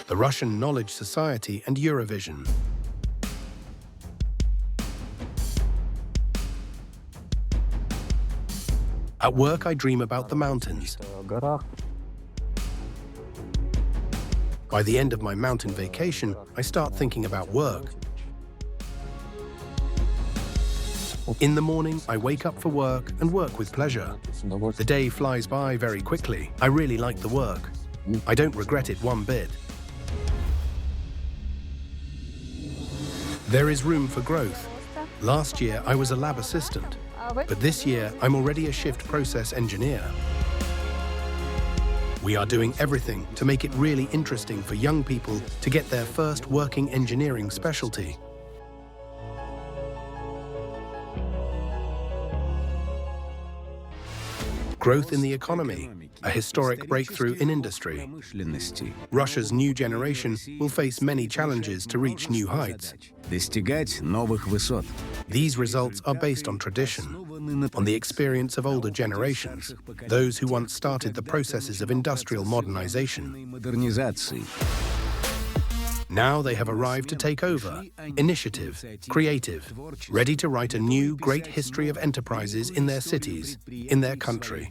the Russian Knowledge Society and Eurovision. At work, I dream about the mountains. By the end of my mountain vacation, I start thinking about work. In the morning, I wake up for work and work with pleasure. The day flies by very quickly. I really like the work. I don't regret it one bit. There is room for growth. Last year, I was a lab assistant, but this year, I'm already a shift process engineer. We are doing everything to make it really interesting for young people to get their first working engineering specialty. Growth in the economy, a historic breakthrough in industry. Russia's new generation will face many challenges to reach new heights. These results are based on tradition, on the experience of older generations, those who once started the processes of industrial modernization. Now they have arrived to take over, initiative, creative, ready to write a new, great history of enterprises in their cities, in their country.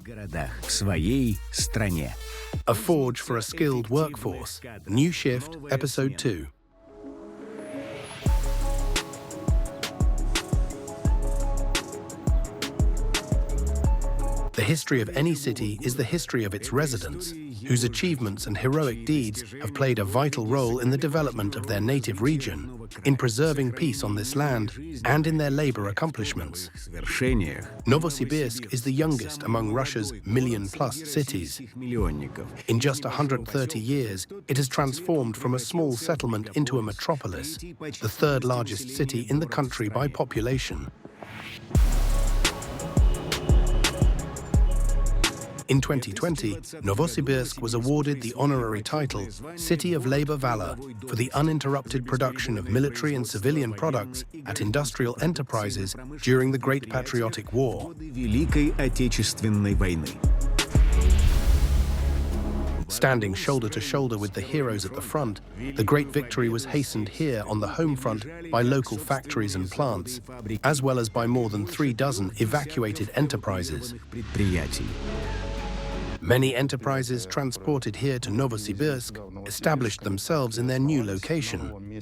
A forge for a skilled workforce. New Shift, Episode 2. The history of any city is the history of its residents, whose achievements and heroic deeds have played a vital role in the development of their native region, in preserving peace on this land, and in their labor accomplishments. Novosibirsk is the youngest among Russia's million-plus cities. In just 130 years, it has transformed from a small settlement into a metropolis, the third largest city in the country by population. In 2020, Novosibirsk was awarded the honorary title City of Labor Valor for the uninterrupted production of military and civilian products at industrial enterprises during the Great Patriotic War. Standing shoulder to shoulder with the heroes at the front, the great victory was hastened here on the home front by local factories and plants, as well as by more than 36 evacuated enterprises. Many enterprises transported here to Novosibirsk established themselves in their new location.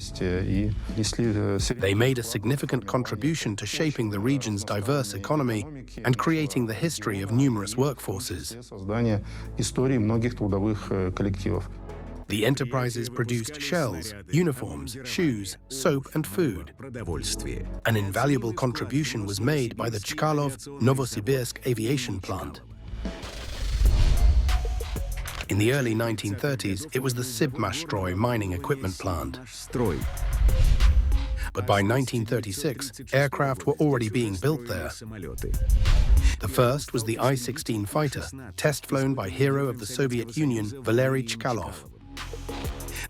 They made a significant contribution to shaping the region's diverse economy and creating the history of numerous workforces. The enterprises produced shells, uniforms, shoes, soap and food. An invaluable contribution was made by the Chkalov Novosibirsk Aviation Plant. In the early 1930s, it was the Siberia mining equipment plant. But by 1936, aircraft were already being built there. The first was the I-16 fighter, test-flown by hero of the Soviet Union, Valery Chkalov.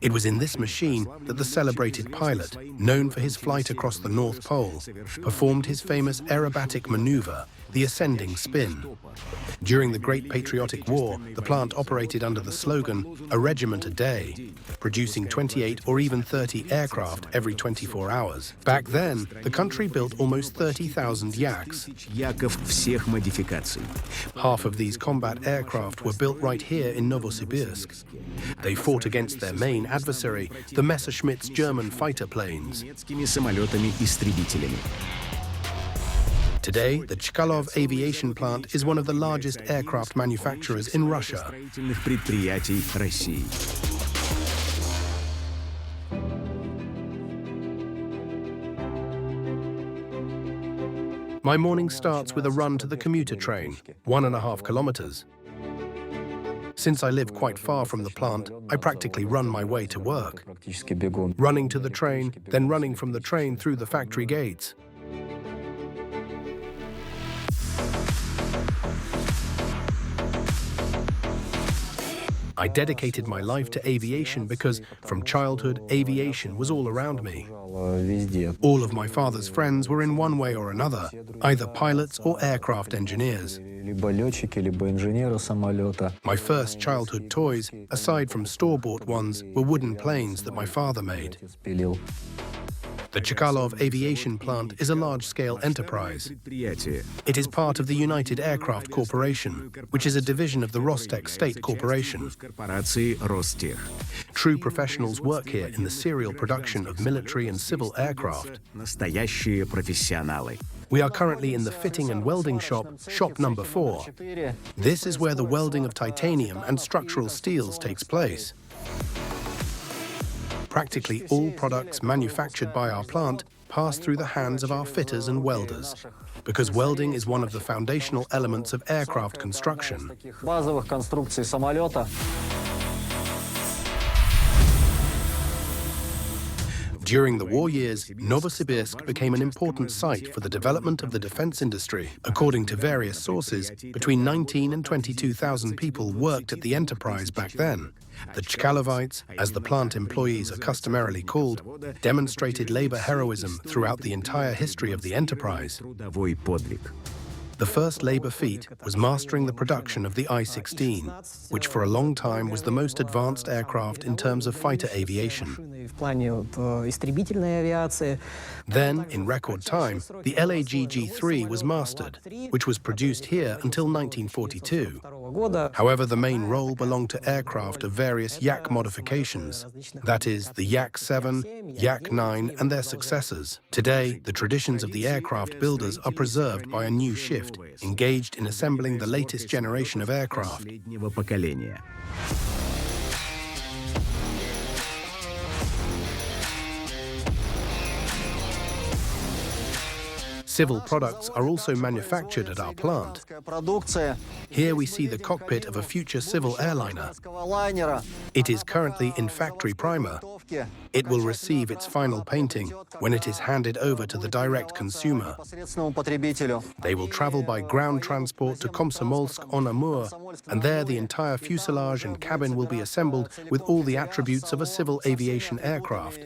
It was in this machine that the celebrated pilot, known for his flight across the North Pole, performed his famous aerobatic maneuver, the ascending spin. During the Great Patriotic War, the plant operated under the slogan, "A regiment a day," producing 28 or even 30 aircraft every 24 hours. Back then, the country built almost 30,000 yaks. Half of these combat aircraft were built right here in Novosibirsk. They fought against their main adversary, the Messerschmitt's German fighter planes. Today, the Chkalov Aviation Plant is one of the largest aircraft manufacturers in Russia. My morning starts with a run to the commuter train, 1.5 kilometers. Since I live quite far from the plant, I practically run my way to work. Running to the train, then running from the train through the factory gates. I dedicated my life to aviation because, from childhood, aviation was all around me. All of my father's friends were in one way or another, either pilots or aircraft engineers. My first childhood toys, aside from store-bought ones, were wooden planes that my father made. The Chkalov Aviation Plant is a large-scale enterprise. It is part of the United Aircraft Corporation, which is a division of the Rostec State Corporation. True professionals work here in the serial production of military and civil aircraft. We are currently in the fitting and welding shop, shop number 4. This is where the welding of titanium and structural steels takes place. Practically all products manufactured by our plant pass through the hands of our fitters and welders, because welding is one of the foundational elements of aircraft construction. During the war years, Novosibirsk became an important site for the development of the defense industry. According to various sources, between 19,000 and 22,000 people worked at the enterprise back then. The Chkalovites, as the plant employees are customarily called, demonstrated labor heroism throughout the entire history of the enterprise. The first labor feat was mastering the production of the I-16, which for a long time was the most advanced aircraft in terms of fighter aviation. Then, in record time, the LAGG-3 was mastered, which was produced here until 1942. However, the main role belonged to aircraft of various Yak modifications, that is, the Yak-7, Yak-9 and their successors. Today, the traditions of the aircraft builders are preserved by a new shift, engaged in assembling the latest generation of aircraft. Civil products are also manufactured at our plant. Here we see the cockpit of a future civil airliner. It is currently in factory primer. It will receive its final painting when it is handed over to the direct consumer. They will travel by ground transport to Komsomolsk-on-Amur, and there the entire fuselage and cabin will be assembled with all the attributes of a civil aviation aircraft.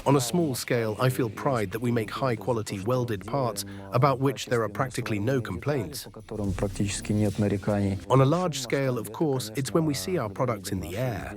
On a small scale, I feel pride that we make high-quality welded parts about which there are practically no complaints. On a large scale, of course, it's when we see our products in the air.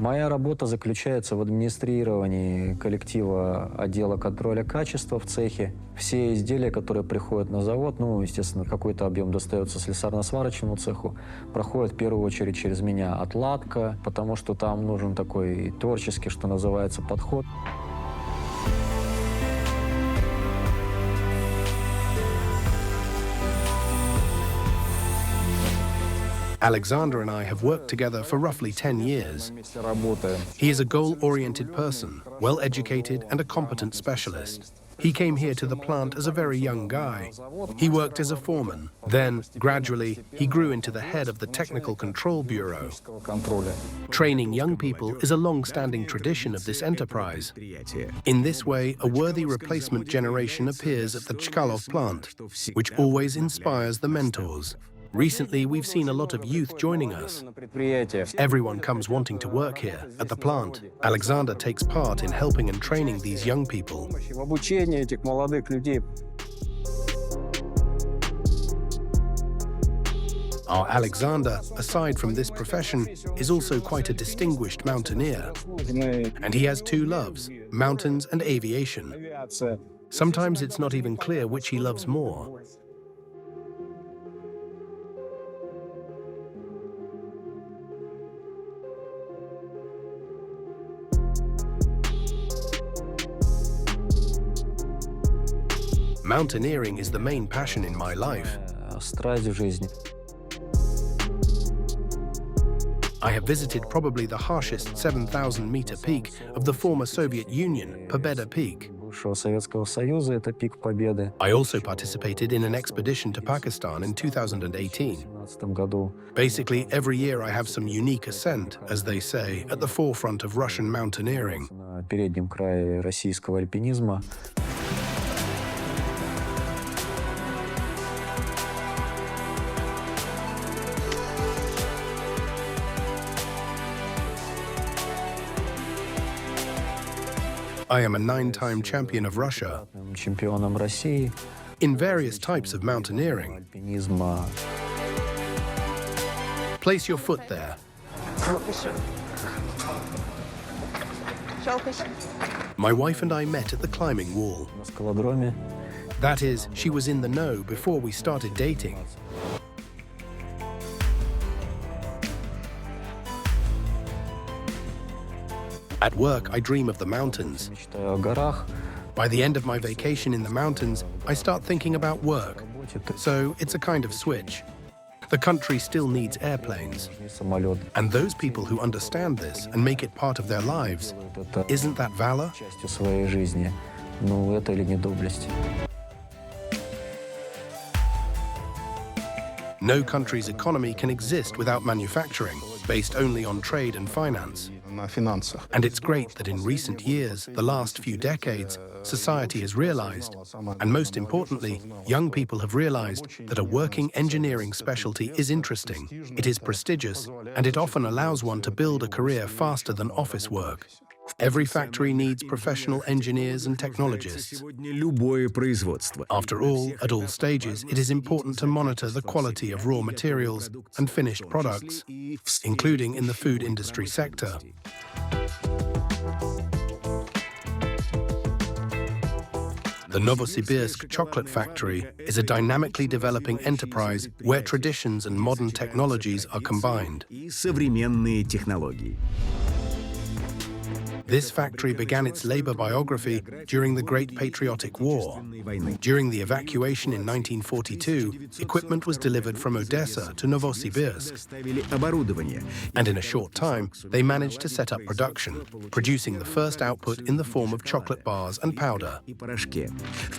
Моя работа заключается в администрировании коллектива отдела контроля качества в цехе. Все изделия, которые приходят на завод, естественно, какой-то объем достается слесарно-сварочному цеху, проходят в первую очередь через меня отладка, потому что там нужен такой творческий, что называется, подход. Alexander and I have worked together for roughly 10 years. He is a goal-oriented person, well-educated and a competent specialist. He came here to the plant as a very young guy. He worked as a foreman. Then, gradually, he grew into the head of the Technical Control Bureau. Training young people is a long-standing tradition of this enterprise. In this way, a worthy replacement generation appears at the Chkalov plant, which always inspires the mentors. Recently, we've seen a lot of youth joining us. Everyone comes wanting to work here, at the plant. Alexander takes part in helping and training these young people. Our Alexander, aside from this profession, is also quite a distinguished mountaineer. And he has two loves, mountains and aviation. Sometimes it's not even clear which he loves more. Mountaineering is the main passion in my life. I have visited probably the harshest 7,000-meter peak of the former Soviet Union, Pobeda Peak. Бывшего Советского Союза — это пик победы. I also participated in an expedition to Pakistan in 2018. В 2017 году. Basically, every year I have some unique ascent, as they say, at the forefront of Russian mountaineering. На переднем крае российского альпинизма. I am a 9-time champion of Russia Чемпионом России. in various types of mountaineering. Альпинизма. Place your foot there. My wife and I met at the climbing wall. На скалодроме. That is, she was in the know before we started dating. At work, I dream of the mountains. Мечтаю о горах. By the end of my vacation in the mountains, I start thinking about work. So it's a kind of switch. The country still needs airplanes. Самолет. And those people who understand this and make it part of their lives, Это isn't that valor? частью своей жизни. Ну, это или не доблесть. No country's economy can exist without manufacturing, based only on trade and finance. на финансах. And it's great that in recent years, the last few decades, society has realized, and most importantly, young people have realized that a working engineering specialty is interesting, it is prestigious, and it often allows one to build a career faster than office work. Every factory needs professional engineers and technologists. After all, at all stages, it is important to monitor the quality of raw materials and finished products, including in the food industry sector. The Novosibirsk Chocolate Factory is a dynamically developing enterprise where traditions and modern technologies are combined. This factory began its labor biography during the Great Patriotic War. During the evacuation in 1942, equipment was delivered from Odessa to Novosibirsk. And in a short time, they managed to set up production, producing the first output in the form of chocolate bars and powder.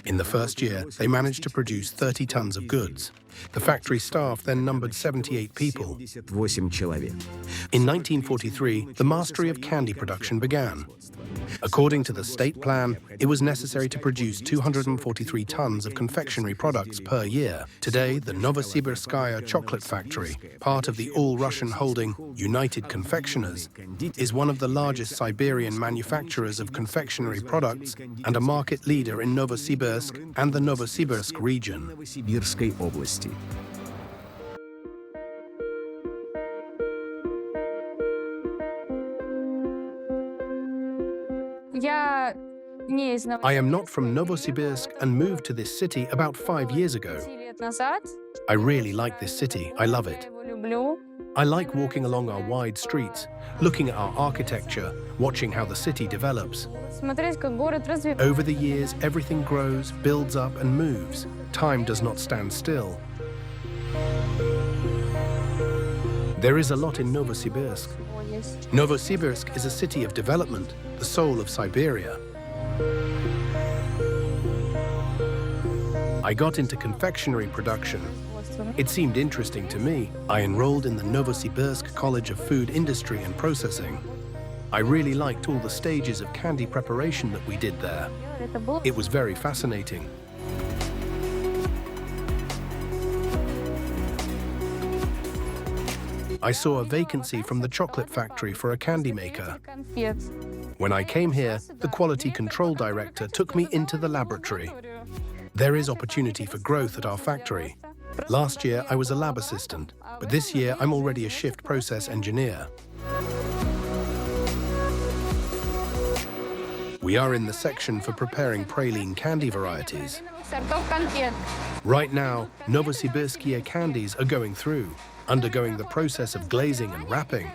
In the first year, they managed to produce 30 tons of goods. The factory staff then numbered 78 people. In 1943, the mastery of candy production began. According to the state plan, it was necessary to produce 243 tons of confectionery products per year. Today, the Novosibirsk Chocolate Factory, part of the all-Russian holding United Confectioners, is one of the largest Siberian manufacturers of confectionery products and a market leader in Novosibirsk and the Novosibirsk region. I am not from Novosibirsk and moved to this city about 5 years ago. I really like this city. I love it. I like walking along our wide streets, looking at our architecture, watching how the city develops. Over the years, everything grows, builds up, and moves. Time does not stand still. There is a lot in Novosibirsk. Novosibirsk is a city of development, the soul of Siberia. I got into confectionery production. It seemed interesting to me. I enrolled in the Novosibirsk College of Food Industry and Processing. I really liked all the stages of candy preparation that we did there. It was very fascinating. I saw a vacancy from the chocolate factory for a candy maker. When I came here, the quality control director took me into the laboratory. There is opportunity for growth at our factory. Last year, I was a lab assistant, but this year, I'm already a shift process engineer. We are in the section for preparing praline candy varieties. Right now, Novosibirsk candies are going through, undergoing the process of glazing and wrapping.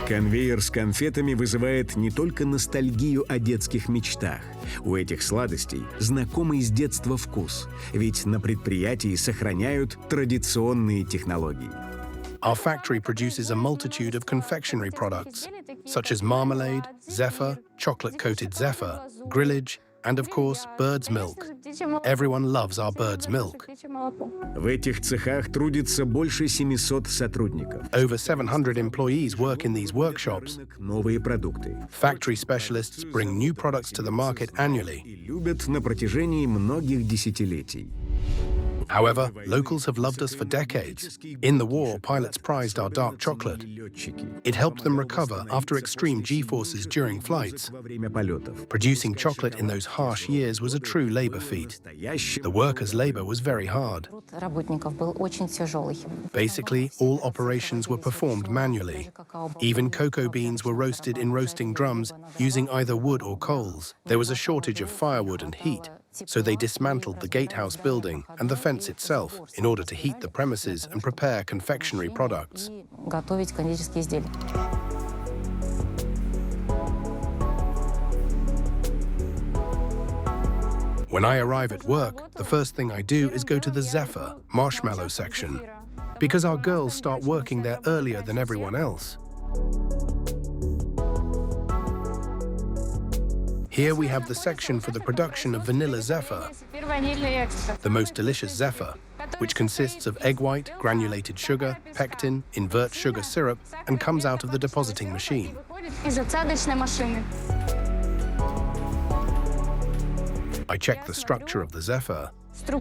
Конвейер с конфетами вызывает не только ностальгию о детских мечтах. У этих сладостей знакомый с детства вкус, ведь на предприятии сохраняют традиционные технологии. Our factory produces a multitude of confectionery products, such as marmalade, zephyr, chocolate-coated zephyr, grillage, and of course, bird's milk. Everyone loves our bird's milk. В этих цехах трудится больше 700 сотрудников. Over 700 employees work in these workshops. Новые продукты. Factory specialists bring new products to the market annually. И любят на протяжении многих десятилетий. However, locals have loved us for decades. In the war, pilots prized our dark chocolate. It helped them recover after extreme G-forces during flights. Во время полетов. Producing chocolate in those harsh years was a true labor feat. The workers' labor was very hard. Работников был очень тяжелый. Basically, all operations were performed manually. Even cocoa beans were roasted in roasting drums using either wood or coals. There was a shortage of firewood and heat, so they dismantled the gatehouse building and the fence itself in order to heat the premises and prepare confectionery products. Готовить кондитерские изделия. When I arrive at work, the first thing I do is go to the zephyr, marshmallow section, because our girls start working there earlier than everyone else. Here we have the section for the production of vanilla zephyr, the most delicious zephyr, which consists of egg white, granulated sugar, pectin, invert sugar syrup, and comes out of the depositing machine. I check the structure of the zephyr.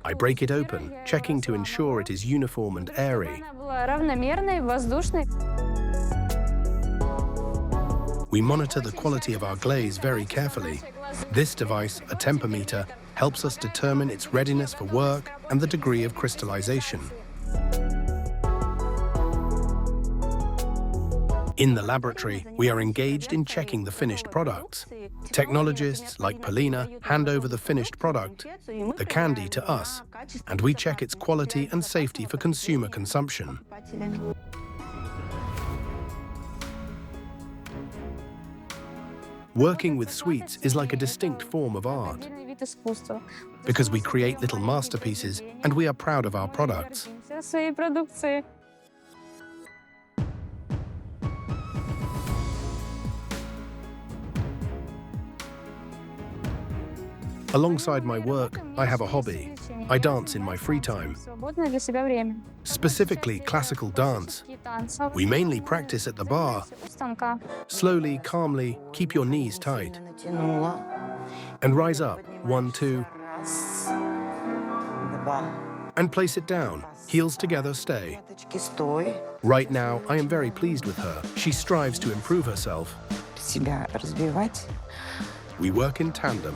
I break it open, checking to ensure it is uniform and airy. We monitor the quality of our glaze very carefully. This device, a tempermeter, helps us determine its readiness for work and the degree of crystallization. In the laboratory, we are engaged in checking the finished products. Technologists like Polina hand over the finished product, the candy, to us, and we check its quality and safety for consumer consumption. Working with sweets is like a distinct form of art, because we create little masterpieces and we are proud of our products. Alongside my work, I have a hobby. I dance in my free time, specifically classical dance. We mainly practice at the bar. Slowly, calmly, keep your knees tight. And rise up, 1, 2. And place it down, heels together, stay. Right now, I am very pleased with her. She strives to improve herself. We work in tandem.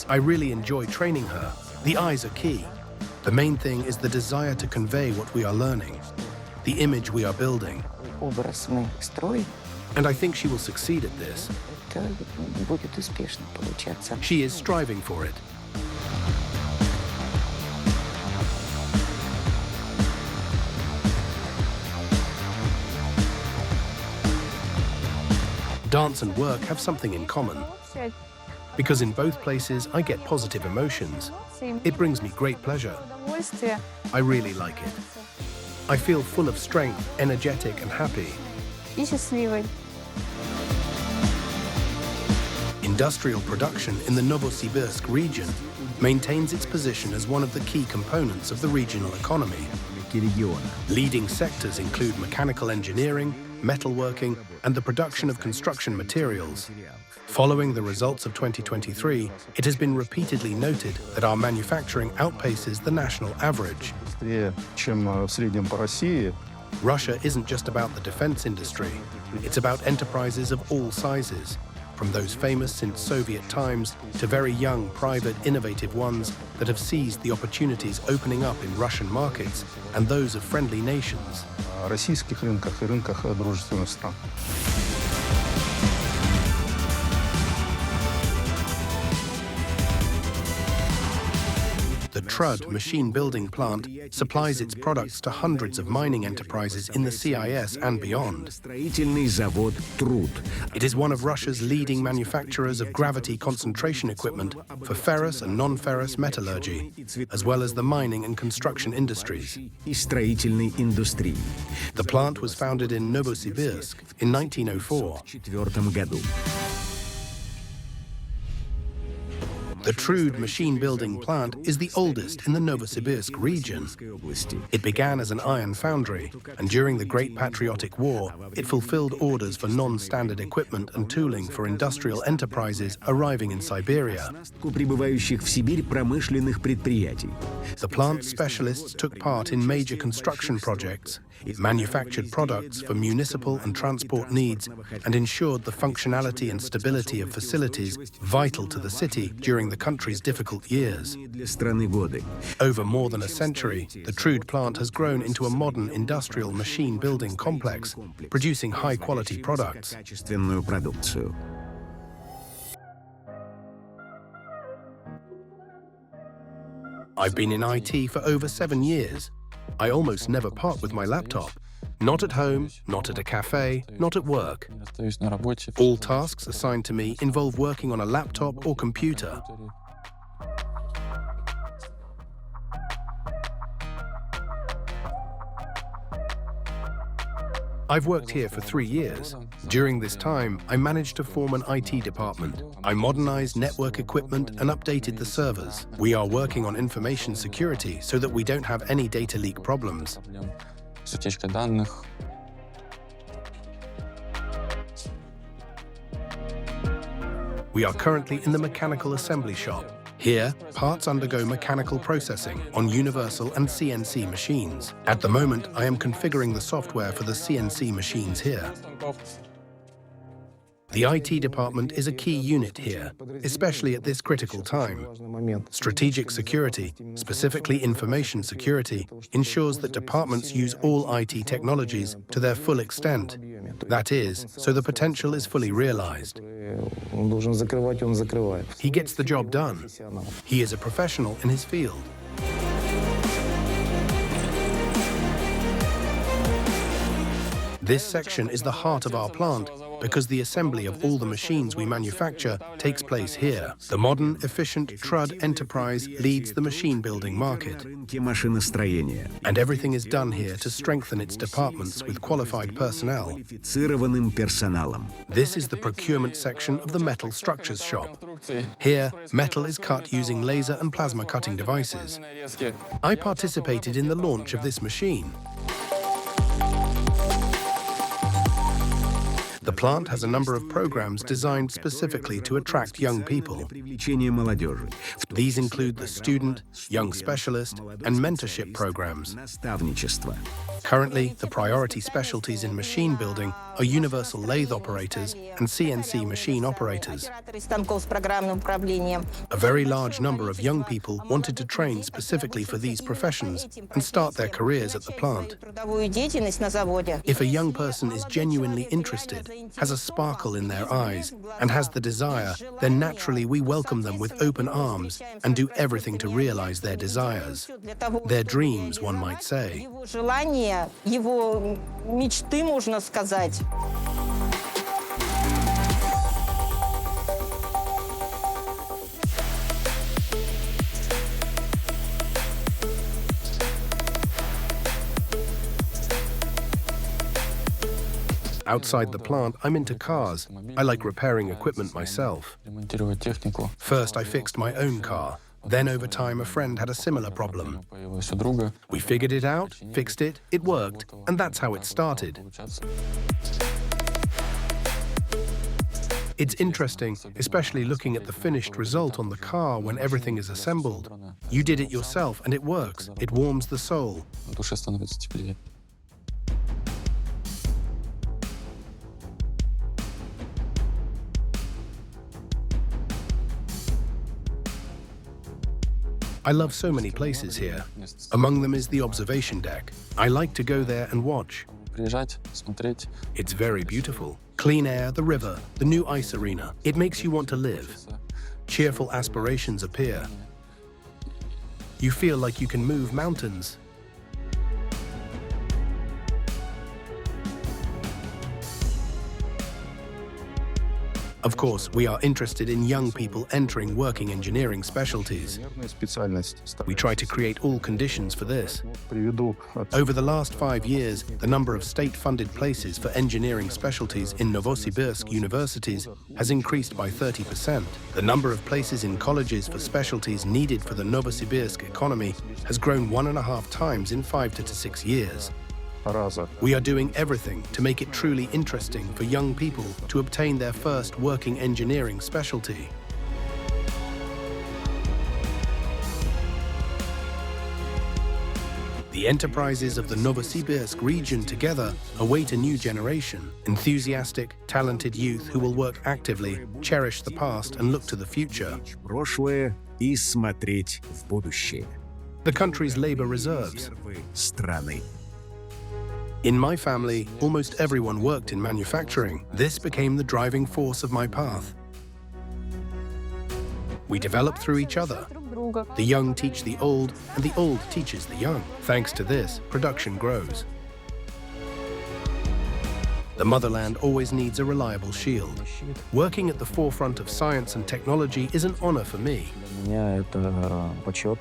I really enjoy training her. The eyes are key. The main thing is the desire to convey what we are learning, the image we are building. And I think she will succeed at this. She is striving for it. Dance and work have something in common, because in both places I get positive emotions. It brings me great pleasure. I really like it. I feel full of strength, energetic and happy. Industrial production in the Novosibirsk region maintains its position as one of the key components of the regional economy. Leading sectors include mechanical engineering, metalworking, and the production of construction materials. Following the results of 2023, it has been repeatedly noted that our manufacturing outpaces the national average. Russia isn't just about the defense industry. It's about enterprises of all sizes, from those famous since Soviet times to very young, private, innovative ones that have seized the opportunities opening up in Russian markets and those of friendly nations. Российских рынках и рынках дружественных стран. The Trud machine building plant supplies its products to hundreds of mining enterprises in the CIS and beyond. Строительный завод «Труд». It is one of Russia's leading manufacturers of gravity concentration equipment for ferrous and non-ferrous metallurgy, as well as the mining and construction industries. И строительной индустрии. The plant was founded in Novosibirsk in 1904. В 1904 году. The Trud machine building plant is the oldest in the Novosibirsk region. It began as an iron foundry, and during the Great Patriotic War, it fulfilled orders for non-standard equipment and tooling for industrial enterprises arriving in Siberia. Прибывающих в Сибирь промышленных предприятий. The plant specialists took part in major construction projects. It manufactured products for municipal and transport needs and ensured the functionality and stability of facilities vital to the city during the country's difficult years. Для страны годы. Over more than a century, the Trud plant has grown into a modern industrial machine building complex, producing high-quality products. Качественную продукцию. I've been in IT for over 7 years. I almost never part with my laptop. Not at home, not at a cafe, not at work. All tasks assigned to me involve working on a laptop or computer. I've worked here for 3 years. During this time, I managed to form an IT department. I modernized network equipment and updated the servers. We are working on information security so that we don't have any data leak problems. We are currently in the mechanical assembly shop. Here, parts undergo mechanical processing on universal and CNC machines. At the moment, I am configuring the software for the CNC machines here. The IT department is a key unit here, especially at this critical time. Strategic security, specifically information security, ensures that departments use all IT technologies to their full extent. That is, so the potential is fully realized. He gets the job done. He is a professional in his field. This section is the heart of our plant because the assembly of all the machines we manufacture takes place here. The modern, efficient Trud enterprise leads the machine building market. And everything is done here to strengthen its departments with qualified personnel. This is the procurement section of the metal structures shop. Here, metal is cut using laser and plasma cutting devices. I participated in the launch of this machine. The plant has a number of programs designed specifically to attract young people. These include the student, young specialist, and mentorship programs. Currently, the priority specialties in machine building are universal lathe operators and CNC machine operators. A very large number of young people wanted to train specifically for these professions and start their careers at the plant. If a young person is genuinely interested, has a sparkle in their eyes, and has the desire, then naturally we welcome them with open arms and do everything to realize their desires. Their dreams, one might say. Его мечты, можно сказать. Outside the plant, I'm into cars. I like repairing equipment myself. First, I fixed my own car. Then, over time, a friend had a similar problem. We figured it out, fixed it, it worked, and that's how it started. It's interesting, especially looking at the finished result on the car when everything is assembled. You did it yourself, and it works. It warms the soul. I love so many places here. Among them is the observation deck. I like to go there and watch. It's very beautiful. Clean air, the river, the new ice arena. It makes you want to live. Cheerful aspirations appear. You feel like you can move mountains. Of course, we are interested in young people entering working engineering specialties. We try to create all conditions for this. Over the last 5 years, the number of state-funded places for engineering specialties in Novosibirsk universities has increased by 30%. The number of places in colleges for specialties needed for the Novosibirsk economy has grown 1.5 times in 5 to 6 years. We are doing everything to make it truly interesting for young people to obtain their first working engineering specialty. The enterprises of the Novosibirsk region together await a new generation, enthusiastic, talented youth who will work actively, cherish the past and look to the future. Прошлое и смотреть в будущее. The country's labor reserves. Страны. In my family, almost everyone worked in manufacturing. This became the driving force of my path. We develop through each other. The young teach the old, and the old teaches the young. Thanks to this, production grows. The motherland always needs a reliable shield. Working at the forefront of science and technology is an honor for me. Для меня это почет